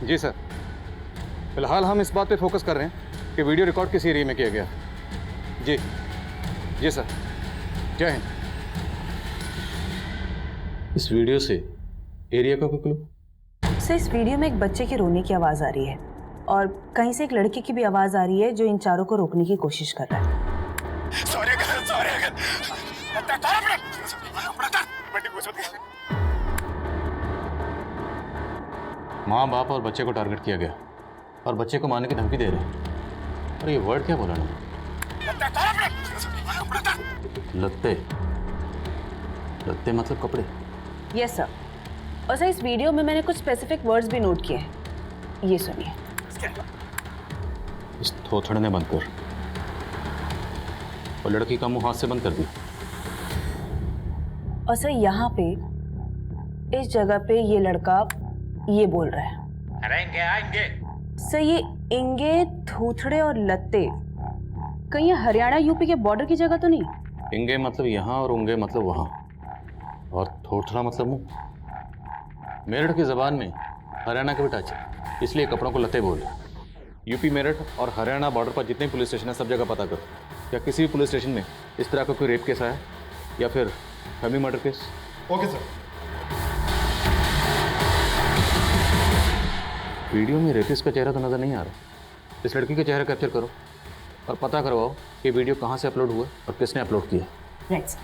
जी sir, फिलहाल हम इस बात पे फोकस कर रहे हैं कि वीडियो रिकॉर्ड किस एरिया में किया गया। जी जी सर, जय हिंद। इस वीडियो से एरिया का कोई क्लू? सर, इस वीडियो में एक बच्चे के रोने की आवाज आ रही है और कहीं से एक लड़के की भी आवाज आ रही है जो इन चारों को रोकने की कोशिश कर रहा है। माँ बाप और बच्चे को टारगेट किया गया और बच्चे को मारने की धमकी दे रहे हैं। और ये वर्ड क्या बोला ना? लत्ते। लत्ते मतलब कपड़े। Yes sir. और सर, इस वीडियो में मैंने कुछ स्पेसिफिक वर्ड्स भी नोट किए हैं, ये सुनिए। इस थोथड़ ने बंद कर और लड़की का मुंह हाथ से बंद कर दी। और सर, यहाँ पे इस जगह पे ये लड़का ये बोल रहा है, अरे इंगे आएंगे। सर ये इंगे, थूथड़े और लत्ते कहीं ये हरियाणा यूपी के बॉर्डर की जगह तो नहीं? इंगे मतलब यहाँ और उंगे मतलब वहाँ, और थोथड़ा मतलब मुंह। मेरठ की जबान में हरियाणा के भी टच है, इसलिए कपड़ों को लत्ते बोल। यूपी मेरठ और हरियाणा बॉर्डर पर जितने पुलिस स्टेशन है सब जगह पता कर। क्या किसी भी पुलिस स्टेशन में इस तरह का कोई रेप केस आया या फिर family murder case? Okay sir. Video में रेपिस्ट का चेहरा तो नजर नहीं आ रहा। इस लड़की का चेहरा कैप्चर करो और पता करवाओ कि वीडियो कहाँ से अपलोड हुआ और किसने अपलोड किया। Right sir.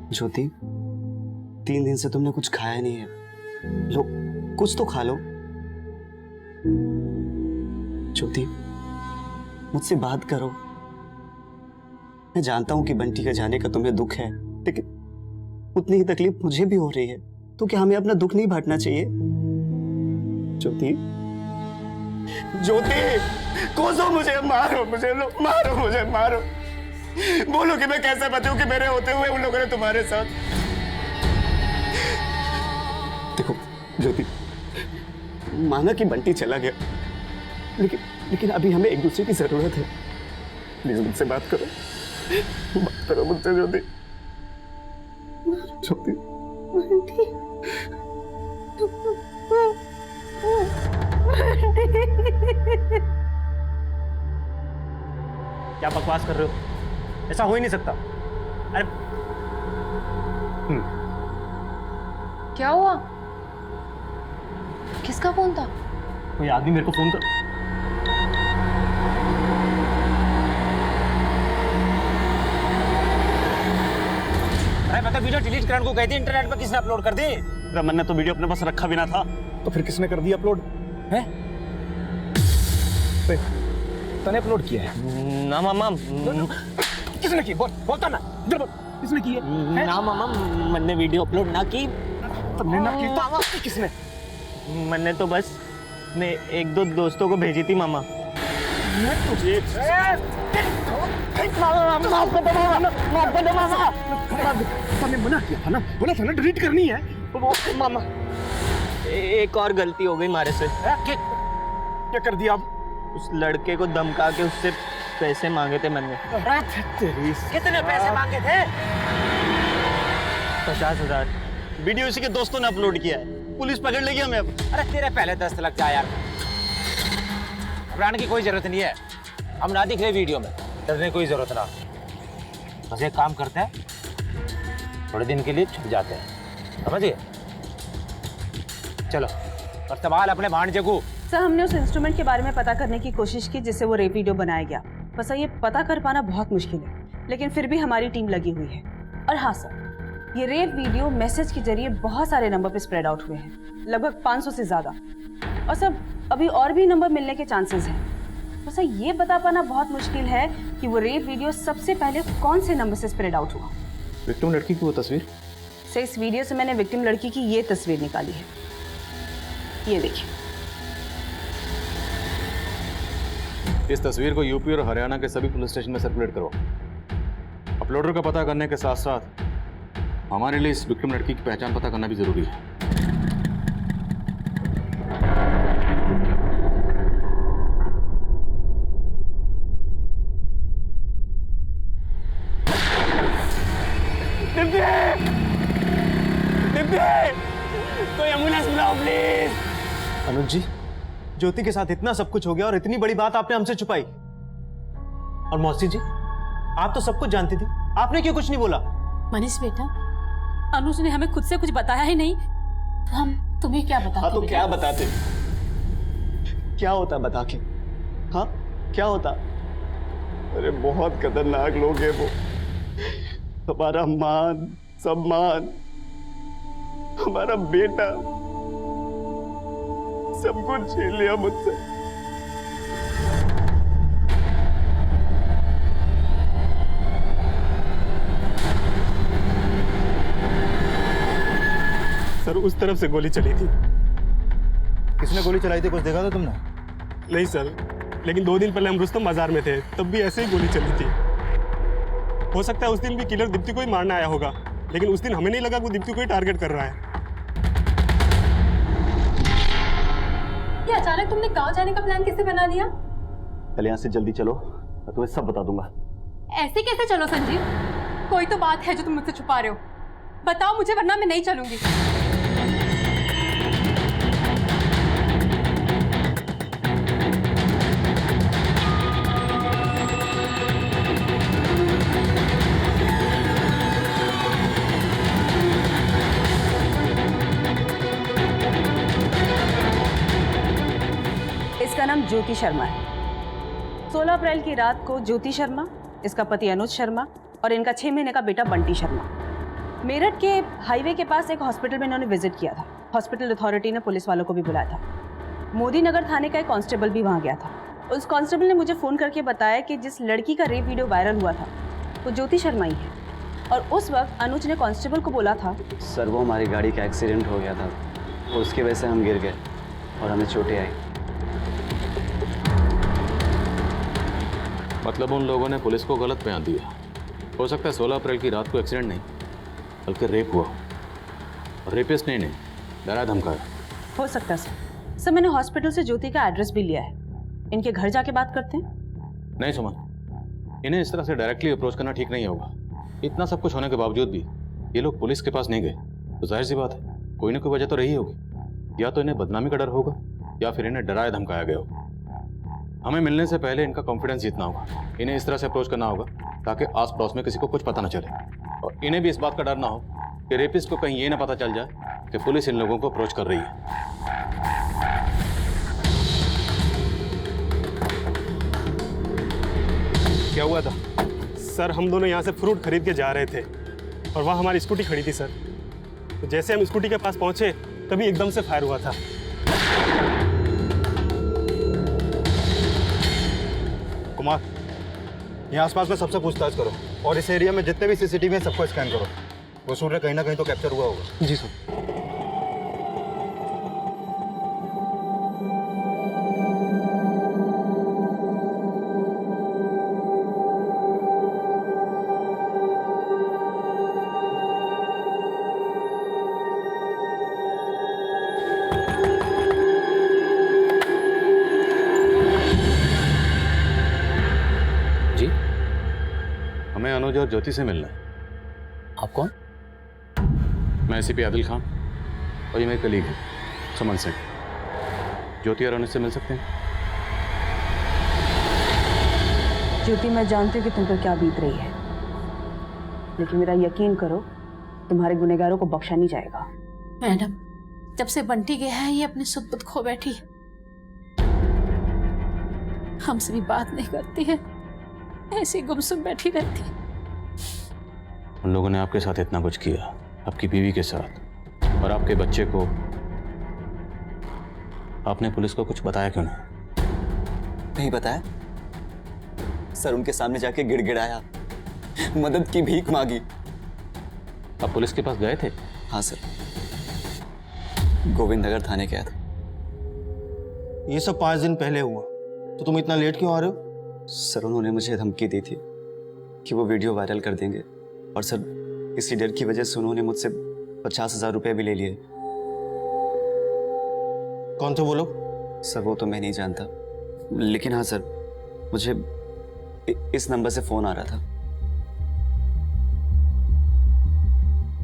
ज्योति, 3 दिन से तुमने कुछ खाया नहीं है। लो, कुछ तो खा लो। ज्योति, मुझसे बात करो। मैं जानता हूं कि बंटी के जाने का तुम्हें दुख है, लेकिन उतनी ही तकलीफ मुझे भी हो रही है। तो क्या हमें अपना दुख नहीं बांटना चाहिए? ज्योति, ज्योति, कोसो मुझे, मारो मुझे, लो मारो मुझे, मारो। बोलो कि मैं कैसे बताऊं कि मेरे होते हुए उन लोगों ने तुम्हारे साथ। देखो ज्योति, माना कि बंटी चला गया, लेकिन अभी हमें एक दूसरे की जरूरत है। प्लीज मुझसे बात करो मुझसे ज्योति। ज्योति, क्या बकवास कर रहे हो? ऐसा हो ही नहीं सकता। अरे क्या हुआ? किसका फोन था? कोई आदमी मेरे को फोन कर। अरे मैं तो वीडियो डिलीट करने को कहती, इंटरनेट पे किसने अपलोड कर दी? रमन ने तो वीडियो अपने पास रखा भी ना था, तो फिर किसने कर दी अपलोड? है तने अपलोड किया है? ना मामा, किसने की? बोलता ना, इधर बोल। किसने की है? ना मामा, मैंने वीडियो अपलोड ना की। तुमने ना की तो किसने? मैंने तो बस अपने 1-2 दोस्तों को भेजी थी मामा। तुमने मना किया था ना, बोला था ना डिलीट करनी है। मामा, एक और गलती हो गई हमारे से। क्या कर दिया अब? उस लड़के को धमका के उससे पैसे मांगे थे मैंने। कितने पैसे मांगे थे? 50,000। वीडियो उसी के दोस्तों ने अपलोड किया है। पुलिस पकड़ लेगी हमें अब। अरे तेरे पहले 10 लग जा यार। घबराने की कोई जरूरत नहीं है, हम ना दिख रहे वीडियो में, डरने की कोई जरूरत ना। बस एक काम करते हैं, थोड़े दिन के लिए छुप जाते हैं, समझिए? चलो, और सवाल अपने भाण जगू। सर, हमने उस इंस्ट्रूमेंट के बारे में पता करने की कोशिश की जिससे वो रेप वीडियो बनाया गया। बस ये पता कर पाना बहुत मुश्किल है, लेकिन फिर भी हमारी टीम लगी हुई है। और हाँ सर, ये रेप वीडियो मैसेज के जरिए बहुत सारे नंबर पे स्प्रेड आउट हुए हैं, लगभग 500 से ज़्यादा। और सर, अभी और भी नंबर मिलने के चांसेस हैं। तो सर, ये बता पाना बहुत मुश्किल है कि वो रेप वीडियो सबसे पहले कौन से नंबर से स्प्रेड आउट हुआ। विक्टिम लड़की की वो तस्वीर? सर, इस वीडियो से मैंने विक्टिम लड़की की ये तस्वीर निकाली है, ये देखिए। इस तस्वीर को यूपी और हरियाणा के सभी पुलिस स्टेशन में सर्कुलेट करो। अपलोडर का पता करने के साथ साथ हमारे लिए इस विक्टिम लड़की की पहचान पता करना भी जरूरी है। कोई एम्बुलेंस बुलाओ प्लीज। अनुज जी, ज्योति के साथ इतना सब कुछ हो गया और इतनी बड़ी बात आपने हमसे छुपाई। और मौसी जी, आप तो सब कुछ जानती थी, आपने क्यों कुछ नहीं बोला? मनीष बेटा, अनुज ने हमें खुद से कुछ बताया ही नहीं, तो हम तुम्हें क्या बताते? हाँ तो बेटा? क्या बताते? क्या होता बता के? हाँ क्या होता? अरे बहुत खतरनाक लोग हैं वो। हमारा मान सम्मान, हमारा बेटा, सब कुछ छीन लिया मुझसे। सर, उस तरफ से गोली चली थी। किसने गोली चलाई थी, कुछ देखा था तुमने? नहीं सर, लेकिन 2 दिन पहले हम रुस्तम बाजार में थे, तब भी ऐसे ही गोली चली थी। हो सकता है उस दिन भी किलर दीप्ति को ही मारने आया होगा, लेकिन उस दिन हमें नहीं लगा वो दीप्ति को ही टारगेट कर रहा है। ये अचानक तुमने गांव जाने का प्लान कैसे बना लिया? पहले यहाँ से जल्दी चलो, मैं तुम्हें सब बता दूंगा। ऐसे कैसे चलो संजीव? कोई तो बात है जो तुम मुझसे छुपा रहे हो। बताओ मुझे, वरना मैं नहीं चलूंगी। इसका नाम ज्योति शर्मा है। 16 अप्रैल की रात को ज्योति शर्मा, इसका पति अनुज शर्मा और इनका 6 महीने का बेटा बंटी शर्मा मेरठ के हाईवे के पास एक हॉस्पिटल में इन्होंने विजिट किया था। हॉस्पिटल अथॉरिटी ने पुलिस वालों को भी बुलाया था। मोदी नगर थाने का एक कांस्टेबल भी वहां गया था। उस कांस्टेबल ने मुझे फ़ोन करके बताया कि जिस लड़की का रेप वीडियो वायरल हुआ था वो ज्योति शर्मा ही है। और उस वक्त अनुज ने कांस्टेबल को बोला था, सर वो हमारी गाड़ी का एक्सीडेंट हो गया था और उसकी वजह से हम गिर गए और हमें चोटें आई। मतलब उन लोगों ने पुलिस को गलत बयान दिया। हो सकता है 16 अप्रैल की रात को एक्सीडेंट नहीं बल्कि रेप हुआ और रेपिस्ट ने इन्हें डरा धमकाया। हो सकता है सर। मैंने हॉस्पिटल से ज्योति का एड्रेस भी लिया है। इनके घर जाके बात करते हैं। नहीं सुमन, इन्हें इस तरह से डायरेक्टली अप्रोच करना ठीक नहीं होगा। इतना सब कुछ होने के बावजूद भी ये लोग पुलिस के पास नहीं गए, तो जाहिर सी बात है कोई ना कोई वजह तो रही होगी। या तो इन्हें बदनामी का डर होगा या फिर इन्हें डराया धमकाया गया होगा। हमें मिलने से पहले इनका कॉन्फिडेंस जीतना होगा। इन्हें इस तरह से अप्रोच करना होगा ताकि आस पड़ोस में किसी को कुछ पता न चले और इन्हें भी इस बात का डर ना हो कि रेपिस्ट को कहीं ये ना पता चल जाए कि पुलिस इन लोगों को अप्रोच कर रही है। क्या हुआ था? सर हम दोनों यहाँ से फ्रूट खरीद के जा रहे थे और वहाँ हमारी स्कूटी खड़ी थी सर। तो जैसे हम स्कूटी के पास पहुँचे तभी एकदम से फायर हुआ था। कुमार, यहाँ आसपास में सबसे पूछताछ करो और इस एरिया में जितने भी सीसीटीवी हैं सबको स्कैन करो। वो सूर्य कहीं ना कहीं तो कैप्चर हुआ होगा। जी सर। जी, हमें अनुज और ज्योति से मिलना है। आप कौन? मैं एसीपी आदिल खान और ये मेरे कलीग हैं सुमन सिंह। ज्योति और अनुज से मिल सकते हैं? ज्योति, मैं जानती हूँ कि तुम पर क्या बीत रही है, लेकिन मेरा यकीन करो तुम्हारे गुनहगारों को बख्शा नहीं जाएगा। मैडम, जब से बंटी गया है ये अपनी सुध खो बैठी है। हमसे भी बात नहीं करती है, ऐसी गुमसुम बैठी रहती है। उन लोगों ने आपके साथ इतना कुछ किया, आपकी बीवी के साथ और आपके बच्चे को, आपने पुलिस को कुछ बताया क्यों नहीं? नहीं बताया सर, उनके सामने जाके गिड़गिड़ाया, मदद की भीख मांगी। आप पुलिस के पास गए थे? हाँ सर, गोविंद नगर थाने गया था। ये सब 5 दिन पहले हुआ, तो तुम इतना लेट क्यों आ रहे हो? सर उन्होंने मुझे धमकी दी थी कि वो वीडियो वायरल कर देंगे, और सर इसी डर की वजह से उन्होंने मुझसे 50,000 रुपये भी ले लिए। कौन थे वो लोग? सर वो तो मैं नहीं जानता, लेकिन हाँ सर, मुझे इस नंबर से फ़ोन आ रहा था।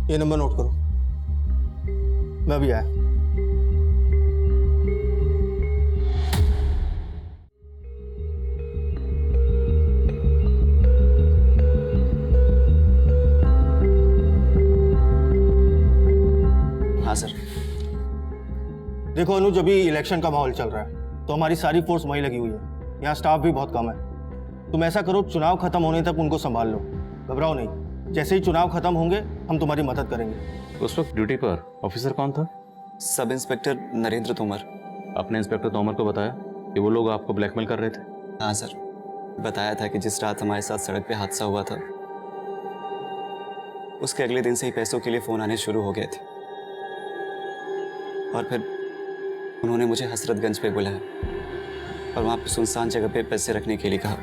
ये नंबर नोट करो, मैं अभी आया। हाँ सर। देखो अनुज, अभी इलेक्शन का माहौल चल रहा है तो हमारी सारी फोर्स वहीं लगी हुई है। यहाँ स्टाफ भी बहुत कम है। तुम ऐसा करो, चुनाव खत्म होने तक उनको संभाल लो, घबराओ नहीं। जैसे ही चुनाव खत्म होंगे हम तुम्हारी मदद करेंगे। उस वक्त ड्यूटी पर ऑफिसर कौन था? Sub inspector Narendra Tomar. आपने इंस्पेक्टर तोमर को बताया कि वो लोग आपको ब्लैकमेल कर रहे थे? हाँ सर, बताया था कि जिस रात हमारे साथ सड़क पे हादसा हुआ था उसके अगले दिन से ही पैसों के लिए फ़ोन आने शुरू हो गए थे, और फिर उन्होंने मुझे हसरतगंज पे बुलाया और वहाँ पे सुनसान जगह पे पैसे रखने के लिए कहा।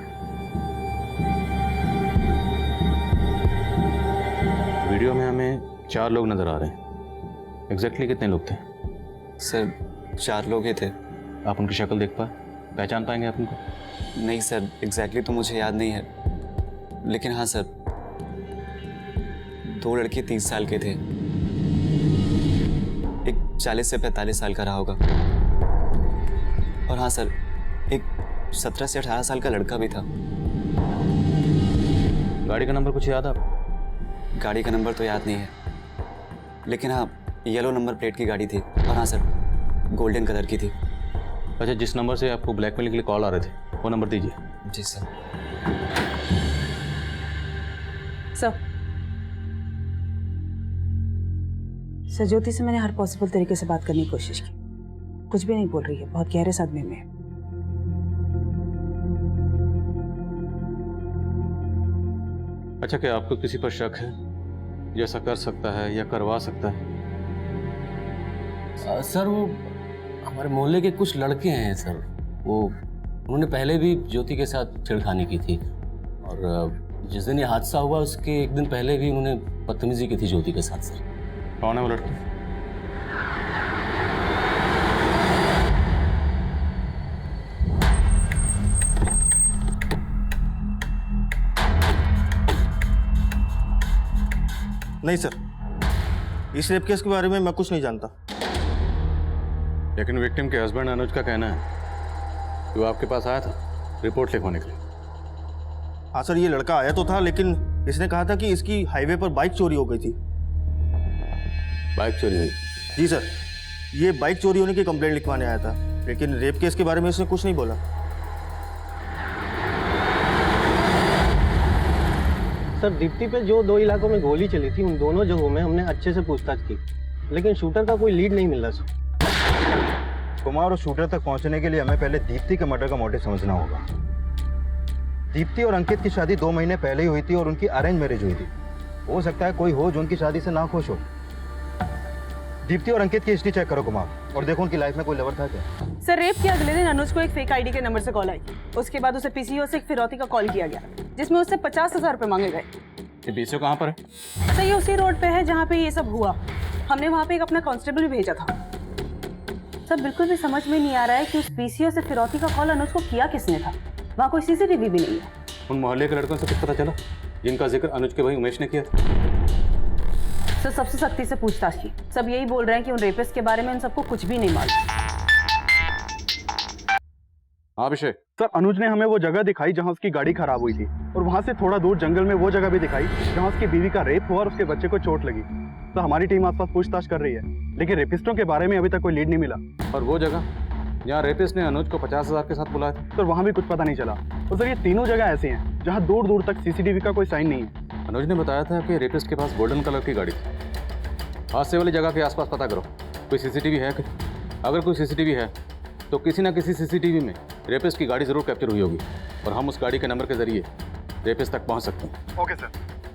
वीडियो में हमें 4 लोग नजर आ रहे हैं। एग्जैक्टली कितने लोग थे? सर 4 लोग ही थे। आप उनकी शक्ल देख पाए, पहचान पाएंगे आप उनको? नहीं सर, एग्जैक्टली तो मुझे याद नहीं है, लेकिन हाँ सर, 2 लड़के 30 साल के थे, एक 40 से 45 साल का रहा होगा, और हाँ सर, एक 17 से 18 साल का लड़का भी था। गाड़ी का नंबर कुछ याद है आपको? गाड़ी का नंबर तो याद नहीं है, लेकिन हाँ येलो नंबर प्लेट की गाड़ी थी, और हाँ सर गोल्डन कलर की थी। अच्छा, जिस नंबर से आपको ब्लैकमेल के लिए कॉल आ रहे थे वो नंबर दीजिए। जी सर। सर ज्योति से मैंने हर पॉसिबल तरीके से बात करने की कोशिश की, कुछ भी नहीं बोल रही है, बहुत गहरे सदमे में है। अच्छा, क्या आपको किसी पर शक है जैसा कर सकता है या करवा सकता है? सर वो हमारे मोहल्ले के कुछ लड़के हैं सर, उन्होंने पहले भी ज्योति के साथ छेड़खानी की थी, और जिस दिन ये हादसा हुआ उसके एक दिन पहले भी उन्होंने बदतमीजी की थी ज्योति के साथ। सर कौन है वो लड़के? नहीं सर, इस रेप केस के बारे में मैं कुछ नहीं जानता। लेकिन विक्टिम के हस्बैंड अनुज का कहना है कि वो आपके पास आया था रिपोर्ट लिखवाने के लिए। हाँ सर, ये लड़का आया तो था, लेकिन इसने कहा था कि इसकी हाईवे पर बाइक चोरी हो गई थी। बाइक चोरी हुई? जी सर, ये बाइक चोरी होने की कंप्लेंट लिखवाने आया था, लेकिन रेप केस के बारे में इसने कुछ नहीं बोला। सर दीप्ति पे जो 2 इलाकों में गोली चली थी, उन दोनों जगहों में हमने अच्छे से पूछताछ की, लेकिन शूटर का कोई लीड नहीं मिल रहा सर। कुमार, और शूटर तक पहुंचने के लिए हमें पहले दीप्ति के मर्डर का मोटिव समझना होगा। दीप्ति और अंकित की शादी 2 महीने पहले ही हुई थी और उनकी अरेंज मैरिज हुई थी। हो सकता है कोई हो जो उनकी शादी से ना खुश हो। दीप्ति और अंकित की हिस्ट्री चेक करो कुमार, और देखो उनकी लाइफ में कोई लवर था क्या। सर रेप के अगले दिन अनुज को एक फेक आईडी के नंबर से कॉल आई। उसके बाद उसे पीसीओ से एक फिरौती का कॉल किया गया, जिसमें उससे 50,000 रुपए मांगे गए। ये पीसीओ कहाँ पर है? सर ये उसी रोड पे है जहाँ पे ये सब हुआ। हमने वहाँ पे एक अपना कांस्टेबल भी भेजा था। सर बिल्कुल भी समझ में नहीं आ रहा है कि उस पीसीओ से फिरौती का कॉल अनुज को किया किसने था। वहाँ कोई सीसीटीवी भी नहीं है। उन मोहल्ले के लड़कों से कुछ पता चला जिनका जिक्र अनुज के भाई उमेश ने किया था? सर सबसे सख्ती से पूछताछ की, सब यही बोल रहे हैं कि उन रेपिस्ट के बारे में उन सबको कुछ भी नहीं मालूम। हाँ अभिषेक। सर अनुज ने हमें वो जगह दिखाई जहाँ उसकी गाड़ी खराब हुई थी, और वहाँ से थोड़ा दूर जंगल में वो जगह भी दिखाई जहाँ उसकी बीवी का रेप हुआ और उसके बच्चे को चोट लगी। तो हमारी टीम आसपास पूछताछ कर रही है, लेकिन रेपिस्टों के बारे में अभी तक कोई लीड नहीं मिला। और वो जगह जहाँ रेपिस्ट ने अनुज को 50,000 के साथ बुलाया था? सर वहाँ भी कुछ पता नहीं चला। और सर ये तीनों जगह ऐसी हैं जहाँ दूर दूर तक सीसीटीवी का कोई साइन नहीं है। अनुज ने बताया था कि रेपिस्ट के पास गोल्डन कलर की गाड़ी थी। हादसे वाली जगह के आसपास पता करो, कोई सीसीटीवी है कि? अगर कोई सीसीटीवी है तो किसी ना किसी सीसीटीवी में रेपिस्ट की गाड़ी जरूर कैप्चर हुई होगी, और हम उस गाड़ी के नंबर के जरिए रेपिस्ट तक पहुंच सकते हैं। Okay sir.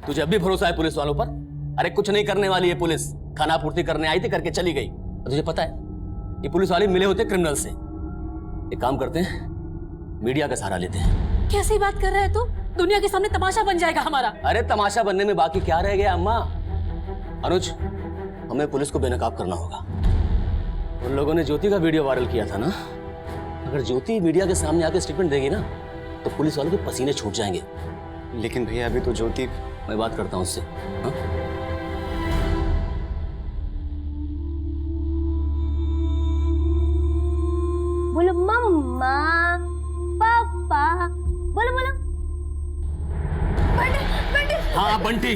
तुझे अब भी भरोसा है पुलिस वालों पर? अरे कुछ नहीं करने वाली है पुलिस, खाना पूर्ति करने आई थी, करके चली गई। और तुझे पता है ये पुलिस वाले मिले होते क्रिमिनल से। एक काम करते हैं, मीडिया का सहारा लेते हैं। कैसी बात कर रहा है तू? दुनिया के सामने तमाशा बन जाएगा हमारा। अरे तमाशा बनने में बाकी क्या रह गया अम्मा? अनुज, हमें पुलिस को बेनकाब करना होगा। उन लोगों ने ज्योति का वीडियो वायरल किया था ना, अगर ज्योति मीडिया के सामने आके स्टेटमेंट देगी ना तो पुलिस वालों के पसीने छूट जाएंगे। लेकिन भैया अभी तो ज्योति, मैं बात करता हूँ उससे। हाँ? बोलो मम्मा, पापा, बोलो बोलो। हाँ बंटी,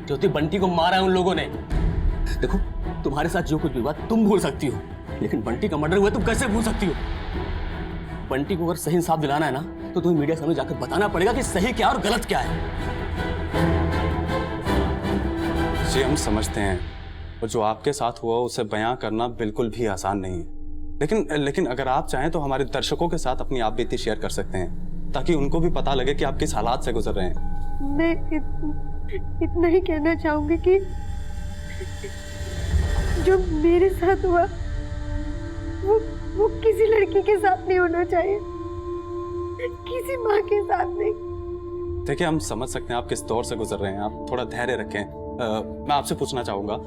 ज्योति बंटी को मारा है उन लोगों ने। देखो तुम्हारे साथ जो कुछ भी हुआ तुम भूल सकती हो, लेकिन बंटी का मर्डर हुआ तुम कैसे भूल सकती हो? बंटी को अगर सही इंसाफ दिलाना है ना तो तुम्हें मीडिया सामने जाकर बताना पड़ेगा कि सही क्या और गलत क्या है। जी हम समझते हैं, और जो आपके साथ हुआ उसे बयां करना बिल्कुल भी आसान नहीं है, लेकिन अगर आप चाहें तो हमारे दर्शकों के साथ अपनी आप बीती शेयर कर सकते हैं ताकि उनको भी पता लगे कि आप किस हालात से गुजर रहे हैं। मैं इतना ही कहना चाहूंगी कि जो मेरे साथ हुआ वो किसी लड़की के साथ नहीं होना चाहिए, किसी माँ के साथ नहीं। देखिए हम समझ सकते हैं आप किस दौर से गुजर रहे हैं, आप थोड़ा धैर्य रखें। मैं आपसे पूछना चाहूंगा,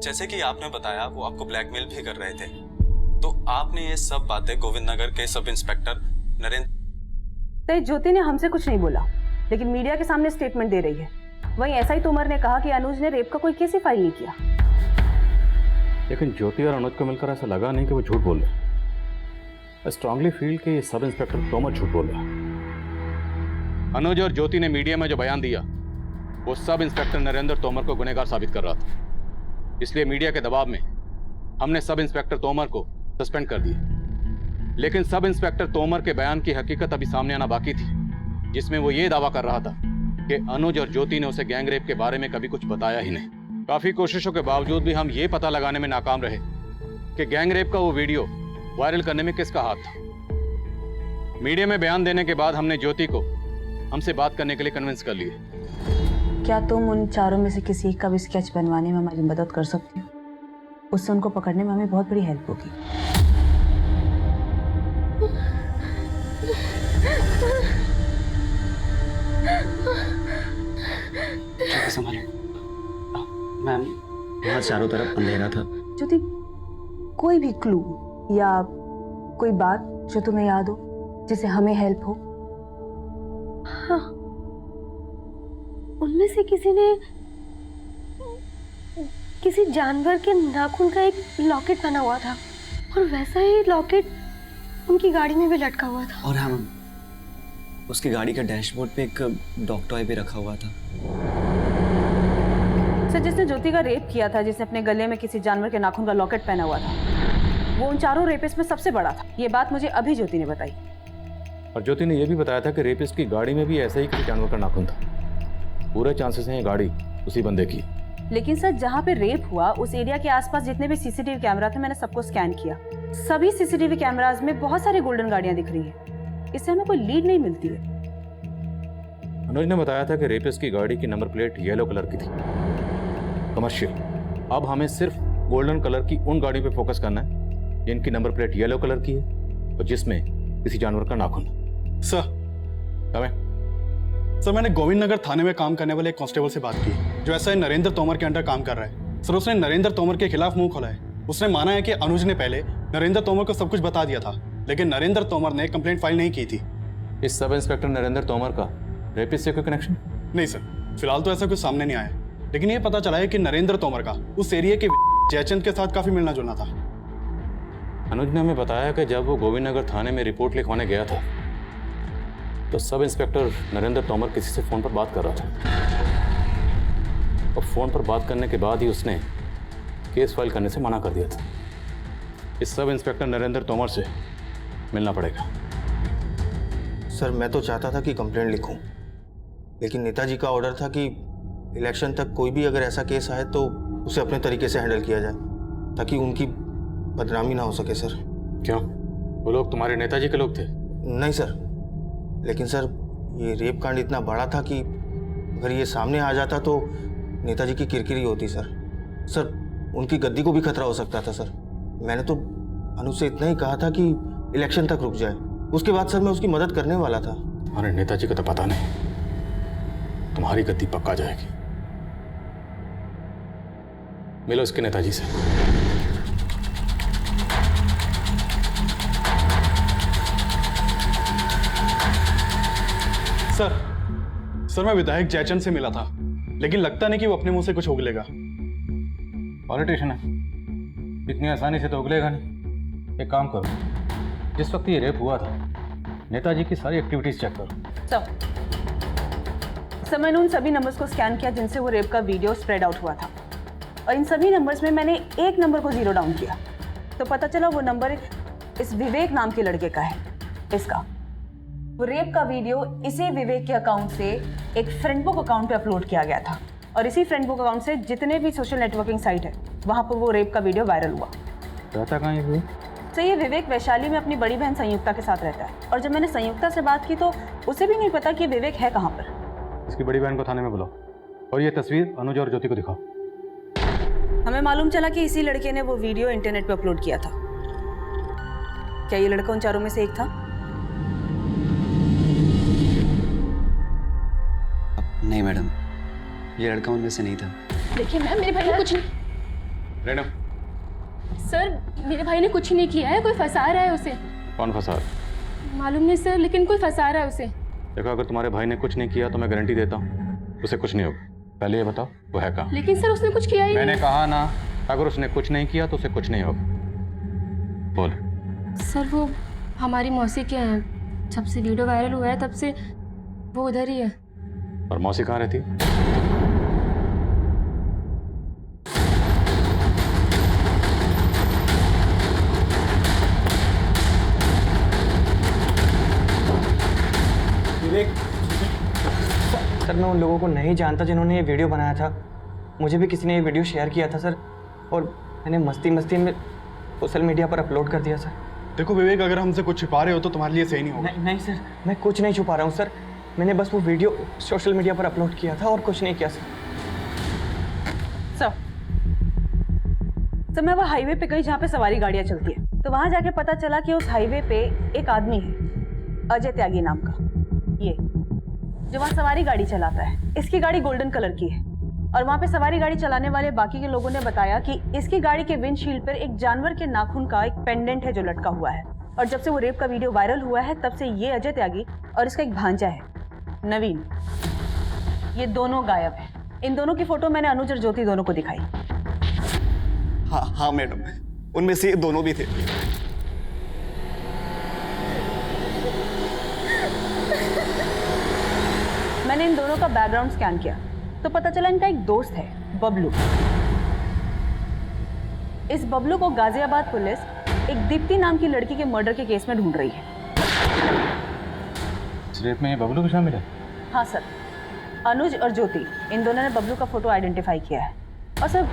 जैसे कि आपने बताया वो आपको ब्लैकमेल भी कर रहे थे, तो आपने ये सब बातें गोविंद नगर के सब इंस्पेक्टर नरेंद्र। ज्योति ने हमसे कुछ नहीं बोला, लेकिन मीडिया के सामने स्टेटमेंट दे रही है। वहीं एसआई तोमर ने कहा कि अनुज ने रेप का कोई केस ही फाइल नहीं किया। लेकिन ज्योति और अनुज को मिलकर ऐसा लगा नहीं कि वो झूठ बोल रहे। आई स्ट्रांगली फील कि ये सब इंस्पेक्टर तोमर झूठ बोल रहा है। अनुज और ज्योति ने मीडिया में जो बयान दिया वो सब इंस्पेक्टर नरेंद्र तोमर को गुनहगार साबित कर रहा था। इसलिए मीडिया के दबाव में हमने सब इंस्पेक्टर तोमर को सस्पेंड कर दिया। लेकिन सब इंस्पेक्टर तोमर के बयान की हकीकत अभी सामने आना बाकी थी, जिसमें वो ये दावा कर रहा था कि अनुज और ज्योति ने उसे गैंग रेप के बारे में कभी कुछ बताया ही नहीं। काफी कोशिशों के बावजूद भी हम ये पता लगाने में नाकाम रहे कि गैंग रेप का वो वीडियो वायरल करने में किसका हाथ था। मीडिया में बयान देने के बाद हमने ज्योति को हमसे बात करने के लिए कन्विंस कर लिए। क्या तुम उन चारों में से किसी एक का भी स्केच बनवाने में हमारी मदद कर सकती हो? उससे उनको पकड़ने में हमें बहुत बड़ी हेल्प होगी। संभालो मैम, वहाँ चारों तरफ अंधेरा था। ज्योति, कोई भी क्लू या कोई बात जो तुम्हें याद हो जिससे हमें हेल्प हो? हाँ, उनमें से किसी ने किसी जानवर के नाखून का एक लॉकेट पहना हुआ था और वैसा ही लॉकेट उनकी गाड़ी में भी लटका हुआ था। और हम उसकी गाड़ी का डैशबोर्ड पे एक डॉग टॉय भी रखा हुआ था। सर, जिसने ज्योति का रेप किया था, जिसने अपने गले में किसी जानवर के नाखून का लॉकेट पहना हुआ था, वो उन चारों रेपिस्ट में सबसे बड़ा था। ये बात मुझे अभी ज्योति ने बताई। और ज्योति ने यह भी बताया था कि रेपिस्ट की गाड़ी में भी ऐसा ही किसी जानवर का नाखून था। पूरे चांसेस हैं ये गाड़ी उसी बंदे की। लेकिन सर, जहाँ पे रेप हुआ उस एरिया के आसपास जितने भी सीसीटीवी कैमरा थे, मैंने सबको स्कैन किया। सभी सीसीटीवी कैमराज में बहुत सारी गोल्डन गाड़ियां दिख रही है। इससे हमें कोई लीड नहीं मिलती है। अनुज ने बताया था कि रेपिस्ट की गाड़ी की नंबर प्लेट येलो कलर की थी, कमर्शियल। अब हमें सिर्फ गोल्डन कलर की उन गाड़ियों पे फोकस करना है जिनकी नंबर प्लेट येलो कलर की है और जिसमें किसी जानवर का नाखून। सर मैंने गोविंद नगर थाने में काम करने वाले एक कांस्टेबल से बात की जो ऐसा नरेंद्र तोमर के अंडर काम कर रहा है। सर, उसने नरेंद्र तोमर के खिलाफ मुंह खोला है। उसने माना है कि अनुज ने पहले नरेंद्र तोमर को सब कुछ बता दिया था, लेकिन नरेंद्र तोमर ने कंप्लेंट फाइल नहीं की थी। इस सब इंस्पेक्टर नरेंद्र तोमर का रेपिस्ट से कोई कनेक्शन? नहीं सर, फिलहाल तो ऐसा कुछ सामने नहीं आया, लेकिन यह पता चला है कि नरेंद्र तोमर का उस एरिया के जयचंद के साथ काफी मिलना जुलना था। अनुज ने हमें बताया कि जब वो गोविंद नगर थाने में रिपोर्ट लिखवाने गया था तो सब इंस्पेक्टर नरेंद्र तोमर किसी से फोन पर बात कर रहा था, और फोन पर बात करने के बाद ही उसने केस फाइल करने से मना कर दिया था। इस सब इंस्पेक्टर नरेंद्र तोमर से मिलना पड़ेगा। सर, मैं तो चाहता था कि कंप्लेंट लिखूं, लेकिन नेताजी का ऑर्डर था कि इलेक्शन तक कोई भी अगर ऐसा केस आए तो उसे अपने तरीके से हैंडल किया जाए ताकि उनकी बदनामी ना हो सके। सर, क्यों? वो लोग तुम्हारे नेताजी के लोग थे? नहीं सर, लेकिन सर ये रेप कांड इतना बड़ा था कि अगर ये सामने आ जाता तो नेताजी की किरकिरी होती। सर उनकी गद्दी को भी खतरा हो सकता था। सर, मैंने तो अनुज से इतना ही कहा था कि इलेक्शन तक रुक जाए। उसके बाद सर मैं उसकी मदद करने वाला था। हमारे नेताजी का तो पता नहीं, तुम्हारी गद्दी पक्का जाएगी। मिलो इसके नेताजी से। सर मैं विधायक जयचंद से मिला था, लेकिन लगता नहीं कि वो अपने मुंह से कुछ उगलेगा। पॉलिटिशियन है, इतनी आसानी से तो उगलेगा नहीं। एक काम करो, जिस वक्त ये रेप हुआ था नेताजी की सारी एक्टिविटीज चेक करो। सर मैंने उन सभी नंबर्स को स्कैन किया जिनसे वो रेप का वीडियो स्प्रेड आउट हुआ था, और इन सभी नंबर्स में मैंने एक नंबर को जीरो डाउन किया तो पता चला वो नंबर इस विवेक नाम के लड़के का है। इसका वो रेप का वीडियो इसी विवेक के अकाउंट से एक फ्रेंड बुक अकाउंट पे अपलोड किया गया था, और इसी फ्रेंड बुक अकाउंट से जितने भी सोशल नेटवर्किंग साइट है वहां पर वो रेप का वीडियो वायरल हुआ। रहता कहाँ है ये? तो ये विवेक वैशाली में अपनी बड़ी बहन संयुक्ता के साथ रहता है, और जब मैंने संयुक्ता से बात की तो उसे भी नहीं पता कि विवेक है कहाँ पर। इसकी बड़ी बहन को थाने में बुलाओ, और ये तस्वीर अनुज और ज्योति को दिखाओ। हमें मालूम चला कि इसी लड़के ने वो वीडियो इंटरनेट पे अपलोड किया था। क्या ये लड़का उन चारों में से एक था? नहीं मैडम, ये लड़का उनमें से नहीं था। देखिए मैम, मेरे भाई ने कुछ नहीं। रेणु, सर मेरे भाई ने कुछ नहीं किया है, कोई फंसा रहा है उसे। कौन फंसा रहा है? मालूम नहीं सर, लेकिन कोई फंसा रहा है उसे। देखो, अगर तुम्हारे भाई ने कुछ नहीं किया तो मैं गारंटी देता हूँ उसे कुछ नहीं होगा। पहले ये बताओ वो है कहाँ? लेकिन सर उसने कुछ किया ही मैंने नहीं। कहा ना, अगर उसने कुछ नहीं किया तो उसे कुछ नहीं होगा। बोल। सर वो हमारी मौसी के हैं, जब से वीडियो वायरल हुआ है तब से वो उधर ही है। और मौसी कहाँ रहती है? विवेक, सर मैं उन लोगों को नहीं जानता जिन्होंने ये वीडियो बनाया था। मुझे भी किसी ने ये वीडियो शेयर किया था सर, और मैंने मस्ती मस्ती में सोशल मीडिया पर अपलोड कर दिया सर। देखो विवेक, अगर हमसे कुछ छिपा रहे हो तो तुम्हारे लिए सही नहीं होगा। नहीं सर, मैं कुछ नहीं छुपा रहा हूँ सर। मैंने बस वो वीडियो सोशल मीडिया पर अपलोड किया था और कुछ नहीं किया सर। सर मैं वो हाईवे पे गई जहाँ पे सवारी गाड़ियाँ चलती है, तो वहां जाके पता चला कि उस हाईवे पे एक आदमी है अजय त्यागी नाम का, ये जो वहाँ सवारी गाड़ी चलाता है। इसकी गाड़ी गोल्डन कलर की है, और वहाँ पे सवारी गाड़ी चलाने वाले बाकी के लोगों ने बताया कि इसकी गाड़ी के विंडशील्ड पर एक जानवर के नाखून का एक पेंडेंट है जो लटका हुआ है। और जब से वो रेप का वीडियो वायरल हुआ है तब से ये अजय त्यागी और इसका एक भांजा है नवीन, ये दोनों गायब है। इन दोनों की फोटो मैंने अनुज और ज्योति दोनों को दिखाई। हाँ मैडम, उनमें से ये दोनों भी थे। मैंने इन दोनों का बैकग्राउंड स्कैन किया तो पता चला इनका एक दोस्त है बबलू। इस बबलू को गाजियाबाद पुलिस एक दीप्ति नाम की लड़की के मर्डर के केस में ढूंढ रही है। इस रेप में ये बबलू भी शामिल है? हाँ सर, अनुज और ज्योति इन दोनों ने बबलू का फोटो आइडेंटिफाई किया है। और सर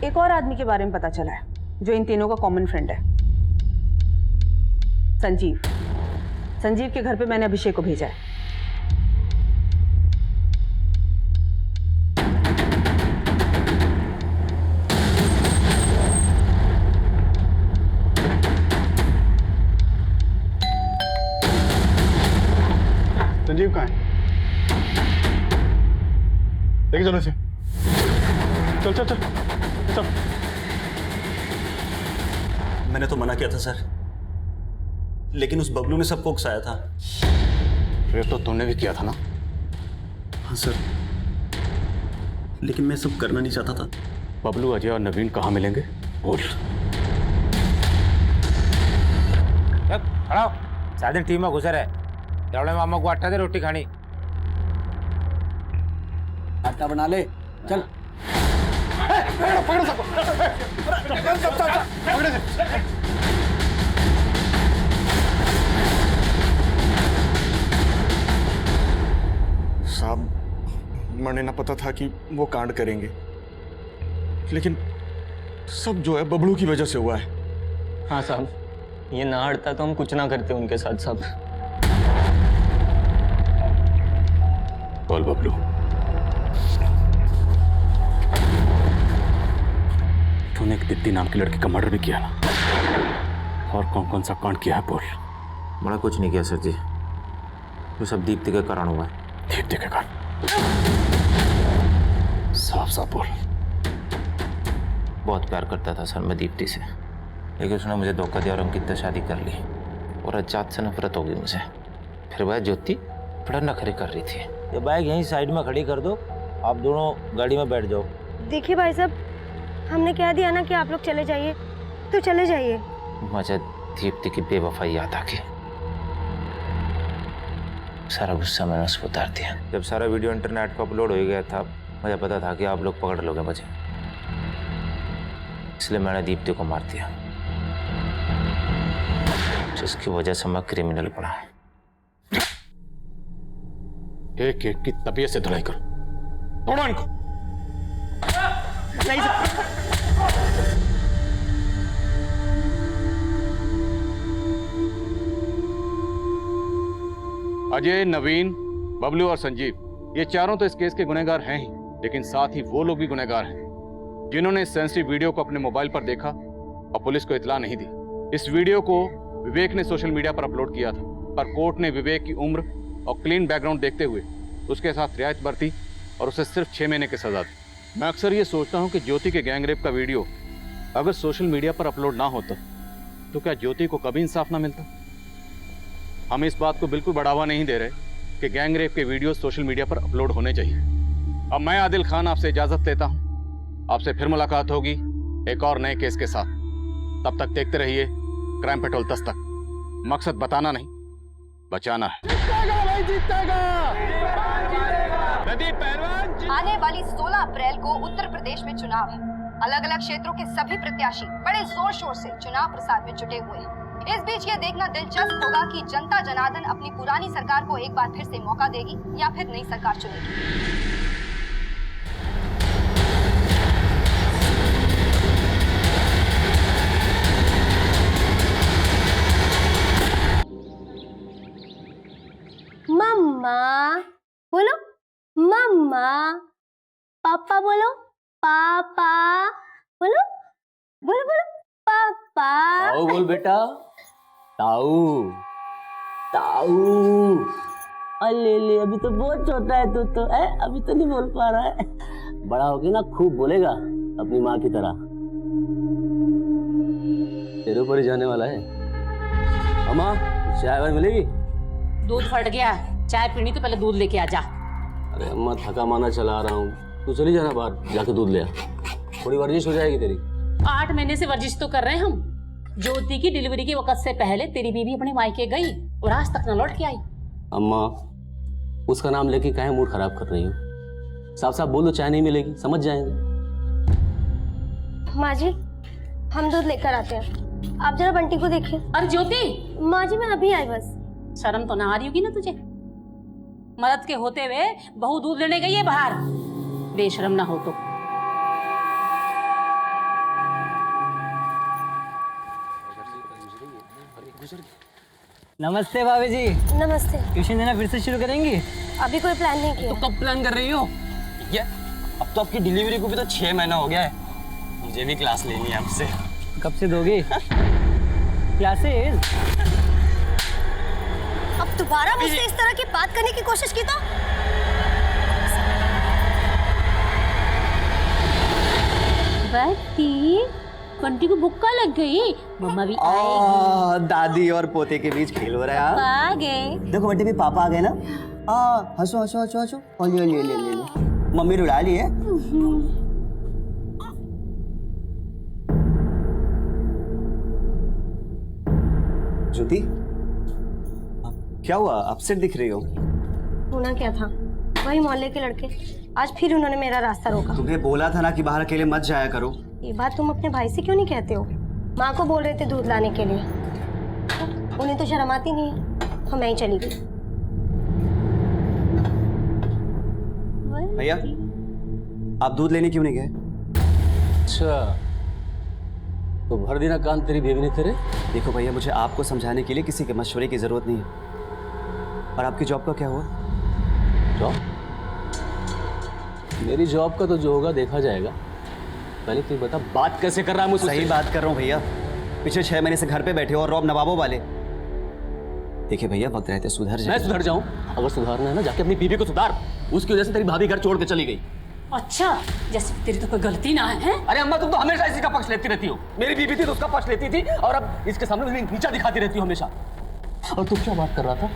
एक और आदमी के बारे में पता चला है जो इन तीनों का कॉमन फ्रेंड है, संजीव। संजीव के घर पे मैंने अभिषेक को भेजा है। संजीव कहाँ है? लेके चलो इसे। चल चल चल चल। मैंने तो मना किया था सर, लेकिन उस बबलू ने सबको उकसाया था। रेप तो तुमने भी किया था ना? हाँ सर, लेकिन मैं सब करना नहीं चाहता था। बबलू, अजय और नवीन कहाँ मिलेंगे? बोल। खड़ा हो, सारे दिन टीम में घुसे रहे। दौड़े मामा को आटा दे, रोटी खानी। आटा बना ले, चल। साहब, मैंने ना पता था कि वो कांड करेंगे, लेकिन सब जो है बबलू की वजह से हुआ है। हाँ साहब, ये ना हटता तो हम कुछ ना करते उनके साथ साहब। बोल बबलू, तूने एक दीप्ति नाम की लड़की का मर्डर भी किया ना? और कौन कौन सा कांड किया है बोल। मैंने कुछ नहीं किया सर जी, वो सब दीप्ति के कारण हुआ है। दीप्ति के कारण? साफ साफ बोल। बहुत प्यार करता था सर मैं दीप्ति से, लेकिन उसने मुझे धोखा दिया और अंकित से शादी कर ली और अजात से नफरत हो गई मुझे। फिर वह ज्योति बड़ा नखरे कर रही थी। ये बाइक यहीं साइड में खड़ी कर दो, आप दोनों गाड़ी में बैठ जाओ। देखिए भाई साहब, हमने कह दिया ना कि आप लोग चले जाइए, तो चले जाइए। मुझे दीप्ति की बेवफाई याद आ गई। सारा गुस्सा मैंने उस पर उतार दिया। जब सारा वीडियो इंटरनेट पर अपलोड हो गया था, मुझे पता था कि आप लोग पकड़ लोगे मुझे, इसलिए मैंने दीप्ति को मार दिया, जिसकी वजह से मैं क्रिमिनल बना। एक एक की तबीयत से धुलाई करो, तोड़ो इनको। नहीं सर। अजय, नवीन, बबलू और संजीव, ये चारों तो इस केस के गुनहगार हैं ही, लेकिन साथ ही वो लोग भी गुनहगार हैं जिन्होंने इस सेंसिटिव वीडियो को अपने मोबाइल पर देखा और पुलिस को इत्तला नहीं दी। इस वीडियो को विवेक ने सोशल मीडिया पर अपलोड किया था, पर कोर्ट ने विवेक की उम्र और क्लीन बैकग्राउंड देखते हुए उसके साथ रियायत बरती और उसे सिर्फ 6 महीने की सजा दी। मैं अक्सर ये सोचता हूँ कि ज्योति के गैंग रेप का वीडियो अगर सोशल मीडिया पर अपलोड ना होता तो क्या ज्योति को कभी इंसाफ ना मिलता? हम इस बात को बिल्कुल बढ़ावा नहीं दे रहे कि गैंग रेप के वीडियो सोशल मीडिया पर अपलोड होने चाहिए। अब मैं आदिल खान आपसे इजाजत लेता हूँ, आपसे फिर मुलाकात होगी एक और नए केस के साथ। तब तक देखते रहिए क्राइम पेट्रोल दस्तक। मकसद बताना नहीं, बचाना है। आने वाली 16 अप्रैल को उत्तर प्रदेश में चुनाव है। अलग अलग क्षेत्रों के सभी प्रत्याशी बड़े जोर शोर से चुनाव प्रचार में जुटे हुए हैं। इस बीच ये देखना दिलचस्प होगा कि जनता जनार्दन अपनी पुरानी सरकार को एक बार फिर से मौका देगी या फिर नई सरकार चुनेगी। मम्मा बोलो, मम्मा। पापा बोलो, पापा बोलो, बोलो बोलो पापा। ताऊ बोल बेटा, ताऊ ताऊ। अले ले, अभी तो बहुत छोटा है तू तो है, अभी तो नहीं बोल पा रहा है। बड़ा होके ना खूब बोलेगा अपनी माँ की तरह। तेरे ऊपर ही जाने वाला है। अम्मा चाय वाय मिलेगी? दूध फट गया, चाय पीनी तो पहले दूध लेके आ जा। अरे अम्मा थका माना चला रहा हूँ, तू चली जाना बाहर जाके दूध ले आ, थोड़ी वर्जिश हो जाएगी तेरी। 8 महीने से वर्जिश तो कर रहे हैं हम। ज्योति की डिलीवरी के वक्त से पहले तेरी बीवी अपने मायके गई और आज तक न लौट के आई। अम्मा उसका नाम लेके काहे मूड खराब कर रही हो? साफ साफ बोलो, चाय नहीं मिलेगी, समझ जाएंगे। माँ जी हम दूध लेकर आते हैं, आप जरा बंटी को देखिए। अरे ज्योति। माँ जी मैं अभी आई बस। शर्म तो ना आ रही होगी ना तुझे? मर्द के होते हुए बहू दूध लेने गई है बाहर, बेशरम ना हो तो। नमस्ते भाभी जी। नमस्ते। ट्यूशन देना फिर से शुरू करेंगी? अभी कोई प्लान नहीं किया। तो कब प्लान कर रही हो? ये अब तो आपकी डिलीवरी को भी तो 6 महीना हो गया है, मुझे भी क्लास लेनी है आपसे। कब से दोगे क्लासेस? अब दोबारा मुझसे इस तरह की बात करने की कोशिश की तो बंटी को भुक्का लग गई, मम्मा भी आएगी। दादी और पोते के बीच खेल हो रहा है। आ गए। देखो बंटी भी पापा आ गए ना। हंसो हंसो हंसो हंसो। और ले मम्मी रुला ली है। ज्योति क्या हुआ, अपसेट दिख रही हो? होना क्या था, वही मोहल्ले के लड़के आज फिर उन्होंने मेरा रास्ता रोका। तुम्हें बोला था ना कि बाहर अकेले मत जाया करो। ये बात तुम अपने भाई से क्यों नहीं कहते हो? माँ को बोल रहे थे दूध लाने के लिए, उन्हें तो शर्म आती नहीं है, तो मैं ही चली गई। भैया आप दूध लेने क्यों नहीं गए? अच्छा तो भर देना कान तेरी बेबी ने तेरे। देखो भैया मुझे आपको समझाने के लिए किसी के मशवरे की जरूरत नहीं है। और आपकी जॉब का क्या हुआ? जॉब? मेरी जॉब का तो जो होगा देखा जाएगा। पहले तू बता बात कैसे कर रहा है मुझसे? सही बात कर रहा हूँ भैया, पिछले 6 महीने से घर पे बैठे हो और रौब नवाबों वाले। देखिए भैया, वक्त रहते सुधर जाए। मैं सुधर जाऊं? अगर सुधारना है ना, जाके अपनी बीवी को सुधार। उसकी वजह से तेरी भाभी घर छोड़ के चली गई। अच्छा, जैसे तेरी तो कोई गलती ना है, हैं? अरे अम्मा, तुम तो हमेशा इसी का पक्ष लेती रहती हो। मेरी बीवी थी तो उसका पक्ष लेती थी, और अब इसके सामने मुझे नीचा दिखाती रहती हो हमेशा। और तू क्या बात कर रहा था?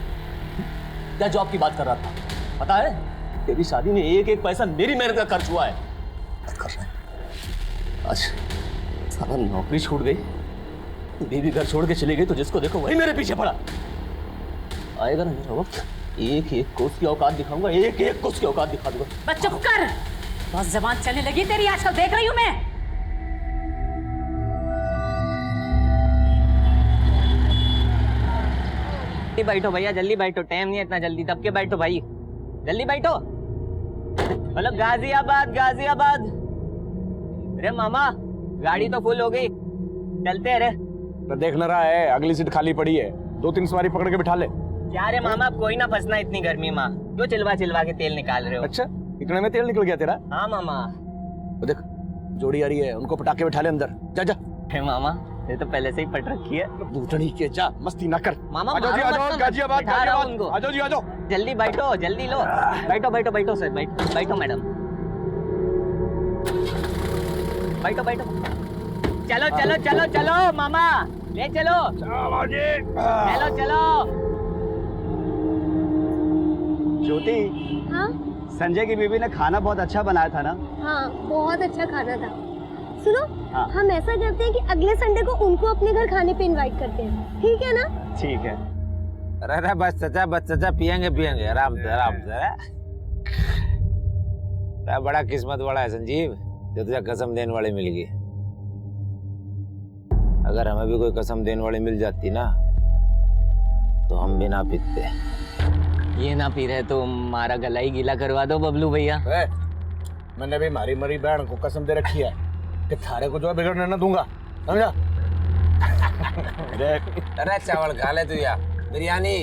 क्या जॉब की बात कर रहा था? पता है, तेरी शादी में एक एक पैसा मेरी मेहनत का खर्च हुआ है। कर रहा है आज साला नौकरी छूट गई, बीवी घर छोड़ के चली गई, तो जिसको देखो वही मेरे पीछे पड़ा। आएगा ना मेरा वक्त, एक एक को उसकी औकात दिखाऊंगा, एक एक को उसकी औकात दिखा दूंगा। बस चुप कर, बहुत जबान चलने लगी तेरी आजकल, देख रही हूं मैं। बैठो भैया, जल्दी बैठो, टाइम नहीं है इतना जल्दी, दब के बैठो भाई, जल्दी बैठो। हेलो गाजियाबाद, गाजियाबाद। अरे मामा, गाड़ी तो फुल हो गई, चलते हैं रे। तो देख न रहा है, अगली सीट खाली पड़ी है, 2-3 सवारी पकड़ के बिठा ले। क्या रे मामा, कोई ना फंसना इतनी गर्मी में, क्यों चिलवा चिलवा के तेल निकाल रहे हो? अच्छा, इतने में तेल निकल गया तेरा? हाँ मामा। तो देख, जोड़ी आ रही है, उनको पटाके बिठा ले अंदर। जा जा। हे मामा, ये तो पहले से ही पट रखी है। बूटनी के जा, मस्ती ना कर। मामा आ जाओ जी, आ जाओ, गाजियाबाद, गाजियाबाद। आ जाओ जी, आ जाओ। जल्दी बैठो, जल्दी लो। बैठो बैठो बैठो सर, बैठो बैठो मैडम, बैठो बैठो। चलो चलो चलो चलो मामा, ले चलो। चलो चलो। ज्योति, हाँ संजय की बीवी ने खाना बहुत अच्छा बनाया था ना? हाँ, बहुत अच्छा खाना था। सुनो, हाँ। हम ऐसा करते हैं कि अगले संडे को उनको अपने घर खाने पे इनवाइट करते हैं, ठीक है ना? ठीक है। अरे बस चाचा, पियेंगे पियेंगे, आराम से आराम से। बड़ा किस्मत वाला है संजीव, जो तुझे कसम देने वाली मिल गई। अगर हमें भी कोई कसम देने वाली मिल जाती ना, तो हम भी ना पीते। ये ना पी रहे तो हमारा गला ही गीला करवा दो बबलू भैया। मैंने भी मारी मरी बहन को कसम दे रखी है कि थारे को जो है बिगड़ने न दूंगा, समझा? अरे चावल खा ले तू यार, बिरयानी।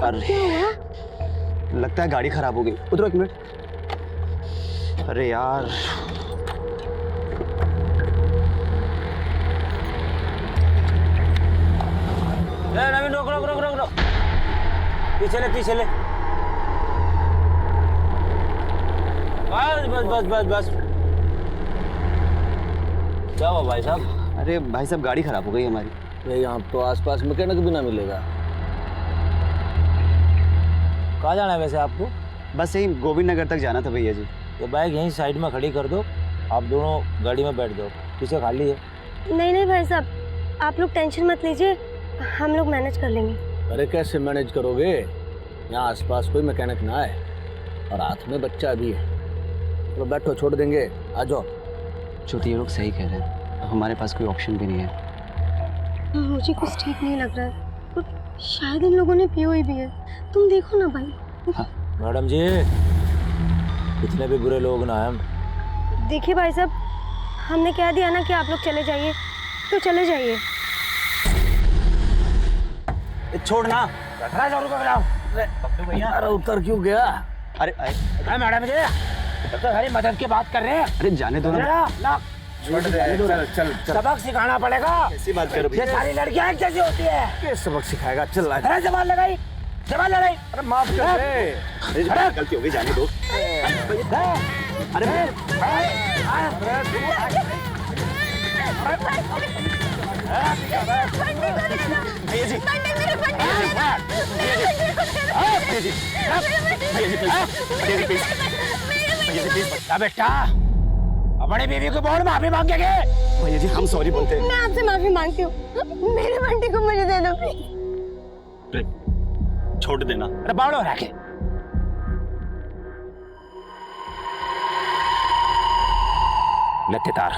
अरे लगता है गाड़ी खराब हो गई, उतरो 1 मिनट। अरे यार, नवीन रोक रोक रोक रोक रोक, पीछे ले पीछे ले। बस बस बस बस बस। क्या हुआ भाई साहब? अरे भाई साहब, गाड़ी खराब हो गई हमारी। अरे यहाँ तो आसपास मैकेनिक भी ना मिलेगा। कहाँ जाना है वैसे आपको? बस यही गोविंद नगर तक जाना था भैया जी। तो बाइक यहीं साइड में खड़ी कर दो, आप दोनों गाड़ी में बैठ जाओ, पीछे खाली है। नहीं नहीं भाई साहब, आप लोग टेंशन मत लीजिए, हम लोग मैनेज कर लेंगे। अरे कैसे मैनेज करोगे? यहाँ आसपास कोई मैकेनिक ना है, और हाथ में बच्चा भी है। तो बैठो, छोड़ देंगे, आ जाओ। ज्योति, ये लोग सही कह रहे हैं, हमारे पास कोई ऑप्शन भी नहीं है। मुझे कुछ ठीक नहीं लग रहा है, कुछ शायद इन लोगों ने पी हुई भी है। तुम देखो ना भाई। हाँ। मैडम जी, इतने भी बुरे लोग ना हम। देखिए भाई साहब, हमने कह दिया ना कि आप लोग चले जाइए, तो चले जाइए। छोड़ ना। 18,000 रुपये भैया। अरे उतर क्यों गया? अरे मैडम जी, तो हमारी मदद की बात कर रहे हैं। अरे जाने दो ना। चल सबक सिखाना पड़ेगा। कैसी बात कर रहे हो? ये सारी लड़कियां एक जैसी होती है। किस सबक सिखाएगा? चल अरे जबान लगाई, जबान लगाई। अरे माफ कर दे, गलती हो गई, जाने दो। अरे भैया जी, बेटा, अपनी बीवी को बोल माफी मांगेंगे। भैया जी, हम सॉरी बोलते हैं। मैं आपसे माफी मांगती हूँ, मेरे बंटी को मुझे दे दो प्लीज। छोड़ देना। अरे बाड़ो रखे। लत्ते तार,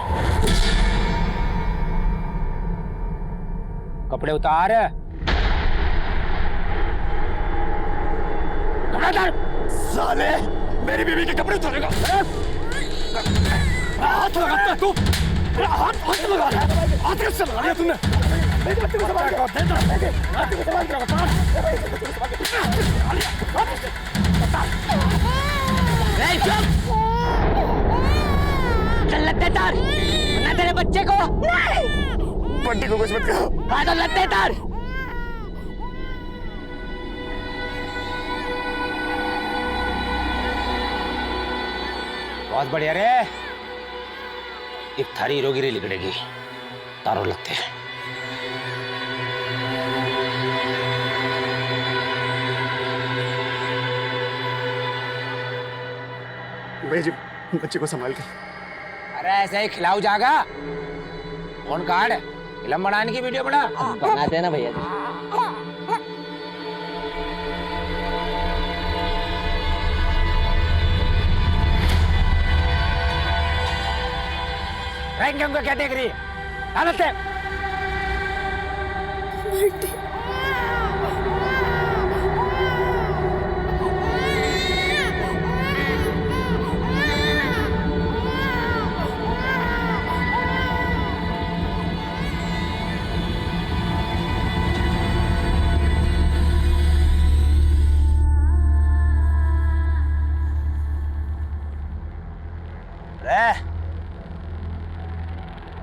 कपड़े उतार, कपड़े उतार। साले, मेरी बीवी के कपड़े उतारेगा? हाथ लगाता तू, हाथ लगा रहा है, हाथ कैसे लगा लिया तूने? मेरी बच्ची को संभाल के रखो, बच्ची को संभाल के रखो। चल लत्ते तार, वरना तेरे बच्चे को। नहीं, बंटी को कुछ मत करो। पागल लगते तार। बहुत बढ़िया रे, एक थारी हीरोगिरी लिखड़ेगी, तारों लगते हैं। भैया जी बच्चे को संभाल के। अरे ऐसे ही खिलाऊ जागा, फोन कार्ड फिल्म बनाने की वीडियो बना, बनाते हैं ना भैया जी। हमको क्या देख रही है? हालत है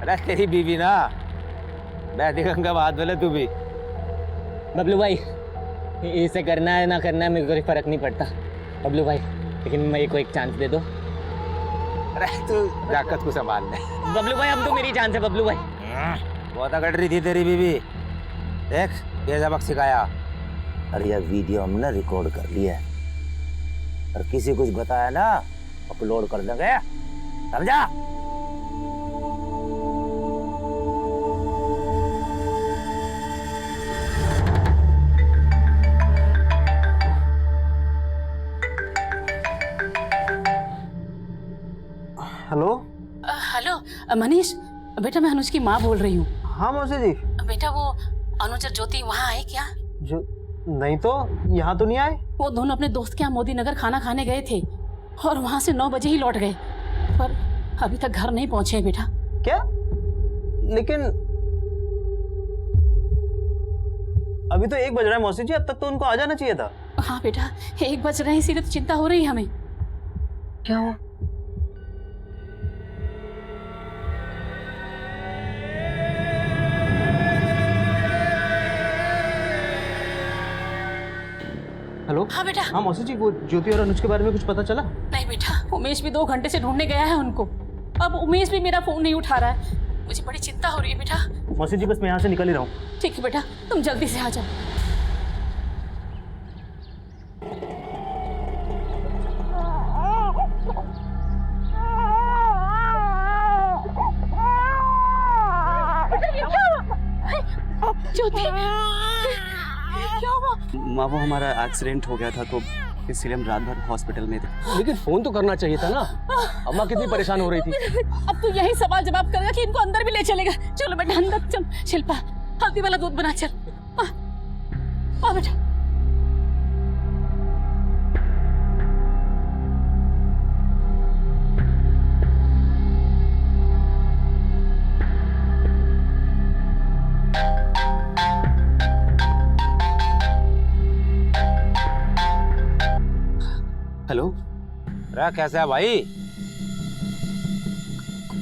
अरे तेरी बीवी ना बैठी गंगा बात बोले तू भी। बबलू भाई इसे करना है ना करना है मेरे को कोई फर्क नहीं पड़ता बबलू भाई, लेकिन मेरे को एक चांस दे दो। अरे तू जाकत को संभाल ले बबलू भाई, अब तो मेरी चांस है बबलू भाई। बहुत अकड़ रही थी तेरी बीवी, देख ये सबक सिखाया। अरे यह वीडियो हमने रिकॉर्ड कर लिया है और किसी कुछ बताया ना अपलोड कर देंगे, समझा? हेलो हेलो मनीष, बेटा मैं अनुज की माँ बोल रही हूँ। हाँ मौसी जी। बेटा वो अनुज और ज्योति वहाँ आए क्या? जो नहीं तो यहाँ तो नहीं आए। वो दोनों अपने दोस्त के यहाँ मोदी नगर खाना खाने गए थे और वहाँ से 9 बजे ही लौट गए, पर अभी तक घर नहीं पहुँचे हैं बेटा। क्या? लेकिन अभी तो 1 बज रहा है मौसी जी, अब तक तो उनको आ जाना चाहिए था। हाँ बेटा 1 बज रहे हैं, इसीलिए तो चिंता हो रही है हमें। क्या हुआ? हेलो। हाँ बेटा। हाँ मौसी जी, वो ज्योति और अनुज के बारे में कुछ पता चला? नहीं बेटा, उमेश भी 2 घंटे से ढूंढने गया है उनको। अब उमेश भी मेरा फोन नहीं उठा रहा है, मुझे बड़ी चिंता हो रही है बेटा। मौसी जी बस मैं यहाँ से निकल ही रहा हूँ। ठीक है बेटा, तुम जल्दी से आ जाओ। ज्योति क्या हुआ? माँ वो हमारा एक्सीडेंट हो गया था तो इसलिए हम रात भर हॉस्पिटल में थे। लेकिन फोन तो करना चाहिए था ना, अम्मा कितनी परेशान हो रही थी। अब तो यही सवाल जवाब करेगा कि इनको अंदर भी ले चलेगा। चलो बेटा अंदर चल। शिल्पा हल्दी वाला दूध बना, चल आ बेटा। हेलो। अरे कैसा है भाई?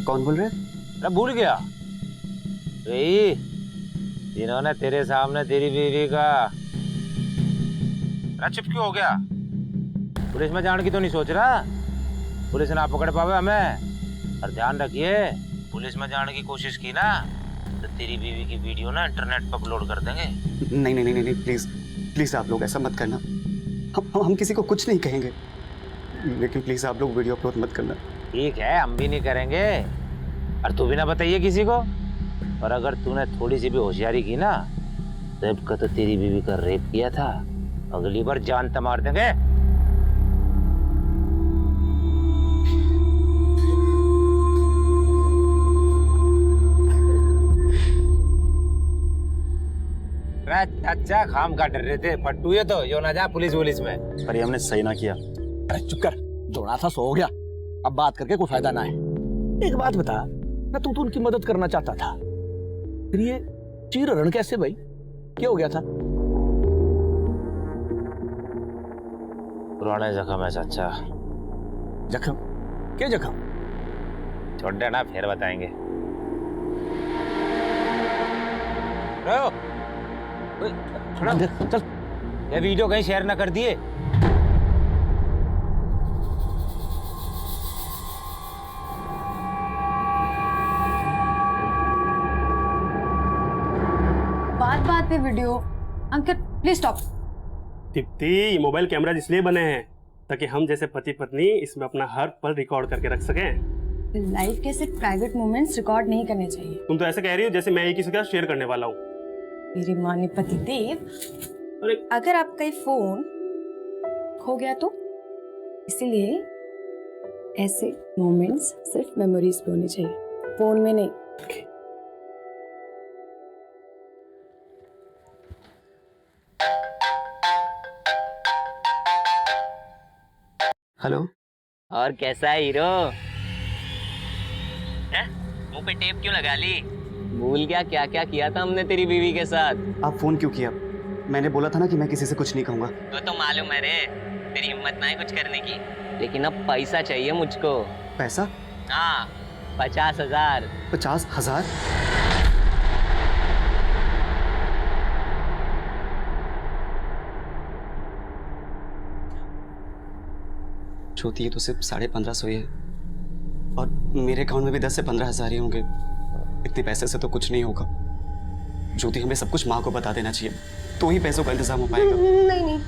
कौन बोल रहे? अरे भूल गया इन्होंने तेरे सामने तेरी बीवी का। अरे चुप क्यों हो गया? पुलिस में जाने की तो नहीं सोच रहा? पुलिस ना पकड़ पावे हमें। और ध्यान रखिए, पुलिस में जाने की कोशिश की ना तो तेरी बीवी की वीडियो ना इंटरनेट पर अपलोड कर देंगे। नहीं नहीं नहीं नहीं प्लीज प्लीज आप लोग ऐसा मत करना। हम किसी को कुछ नहीं कहेंगे, लेकिन प्लीज आप लोग वीडियो अपलोड मत करना। ठीक है, हम भी नहीं करेंगे और तू भी ना बताइए किसी को। और अगर तूने थोड़ी सी भी होशियारी की ना, रेप का तो तेरी बीवी का रेप किया था, अगली बार जान तो मार देंगे। अच्छा खाम का डर रहे थे फट्टू, ये तो यो ना जा पुलिस में। पर हमने सही ना किया। अरे चुप कर, दौड़ा था 100 हो गया, अब बात करके कोई फायदा ना है। एक बात बता, मैं तू तो उनकी मदद करना चाहता था, फिर ये चीर रण कैसे भाई? क्या हो गया था? पुराने जख्म है चाचा। जख्म? क्या जख्म? छोड़ देना, फिर बताएंगे। रहो थोड़ा चल, ये वीडियो कहीं शेयर ना कर दिए। बात पे video. Uncle please stop. Deepti, ये मोबाइल कैमरा इसलिए बने हैं ताकि हम जैसे पति पत्नी इसमें अपना हर पल रिकॉर्ड करके रख सकें। लाइफ के सिर्फ प्राइवेट मोमेंट्स रिकॉर्ड नहीं करने चाहिए। तुम तो ऐसे कह रही हो जैसे मैं ही किसी के साथ शेयर करने वाला हूँ। मेरी माँ ने पति देव, अगर आपका ये फोन खो गया तो, इसीलिए ऐसे मोमेंट्स सिर्फ मेमोरीज पे होने चाहिए, फोन में नहीं। हेलो। और कैसा है हीरो? मुंह पे टेप क्यों लगा ली? भूल गया क्या क्या किया था हमने तेरी बीवी के साथ? आप फोन क्यों किया? मैंने बोला था ना कि मैं किसी से कुछ नहीं कहूंगा। तो मालूम है रे, तेरी हिम्मत ना है कुछ करने की, लेकिन अब पैसा चाहिए मुझको। पैसा? हाँ, 50,000। 50,000? ज्योति, ये तो सिर्फ 1550 ही है और मेरे अकाउंट में भी 10 से 15,000 ही होंगे। इतने पैसे से तो कुछ नहीं होगा। ज्योति, हमें सब कुछ माँ को बता देना चाहिए, तो ही पैसों का इंतजाम हो पाएगा। नहीं,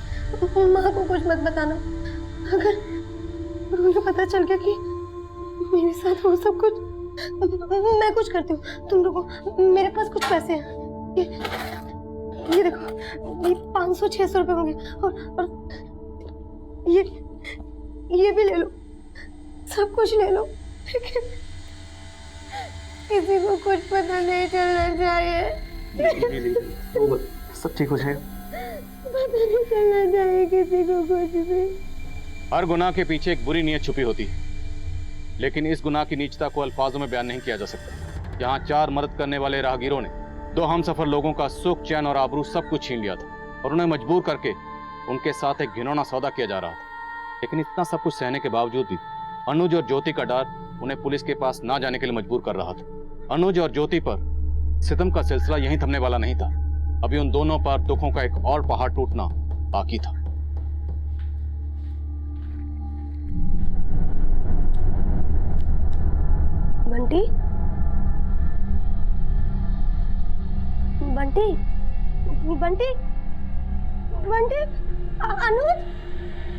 माँ को कुछ मत बताना। अगर उन्हें पता चल गया कि मेरे साथ वो सब कुछ, मैं कुछ करती हूँ, तुम लोगों, मेरे पास कुछ पैसे हैं, ये देखो, ये 500-600 रुपए होंगे और ये भी ले लो, सब कुछ ले लो, लेकिन किसी को कुछ पता नहीं चलना चाहिए। सब ठीक हो जाएगा। पता नहीं चलना चाहिए किसी को कुछ भी। हर गुनाह के पीछे एक बुरी नीयत छुपी होती है, लेकिन इस गुनाह की नीचता को अल्फाजों में बयान नहीं किया जा सकता। यहाँ 4 मदद करने वाले राहगीरों ने 2 हमसफर लोगों का सुख, चैन और आबरू सब कुछ छीन लिया था और उन्हें मजबूर करके उनके साथ एक घिनौना सौदा किया जा रहा था। लेकिन इतना सब कुछ सहने के बावजूद भी अनुज और ज्योति का डर उन्हें पुलिस के पास ना जाने के लिए मजबूर कर रहा था। अनुज और ज्योति पर सितम का सिलसिला यहीं थमने वाला नहीं था। अभी उन दोनों पर दुखों का एक और पहाड़ टूटना बाकी था। बंटी, बंटी, बंटी, बंटी, अनुज,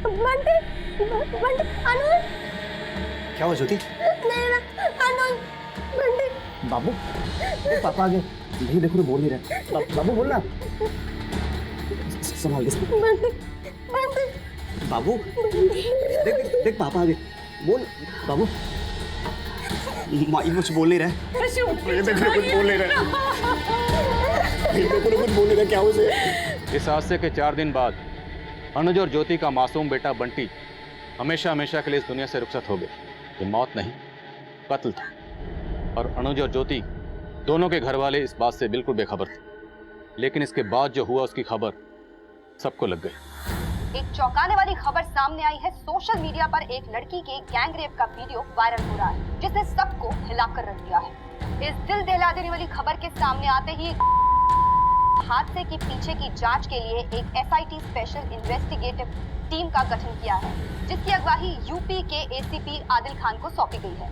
बंटी, बंटी, अनुज। क्या हुआ ज्योति? नहीं, अनुज, बंटी। बाबू, पापा आ गए। नहीं देखो, बोल नहीं रहे। बाबू बोलना, संभाल के। बंटी, बंटी। बाबू, देख पापा आ गए। बोल बाबू। माँ कुछ बोल नहीं रहे। कुछ बोल नहीं रहे। कुछ बोल नहीं रहे। क्या हुआ उसे? इस हादसे के 4 दिन बाद अनुज और ज्योति का मासूम बेटा बंटी हमेशा हमेशा के लिए इस दुनिया से रुखसत हो गए। ये मौत नहीं, कत्ल था और अनुज और ज्योति दोनों के घर वाले इस बात से बिल्कुल बेखबर थे। लेकिन इसके बाद जो हुआ उसकी खबर सबको लग गई। एक चौंकाने वाली खबर सामने आई है। सोशल मीडिया पर एक लड़की के गैंग रेप का वीडियो वायरल हो रहा है, जिसने सबको हिलाकर रख दिया है। इस दिल दहला देने वाली खबर के सामने आते ही हादसे के पीछे की जांच के लिए एक SIT स्पेशल इन्वेस्टिगेटिव टीम का गठन किया है, जिसकी अगवाई यूपी के ACP आदिल खान को सौंपी गई है।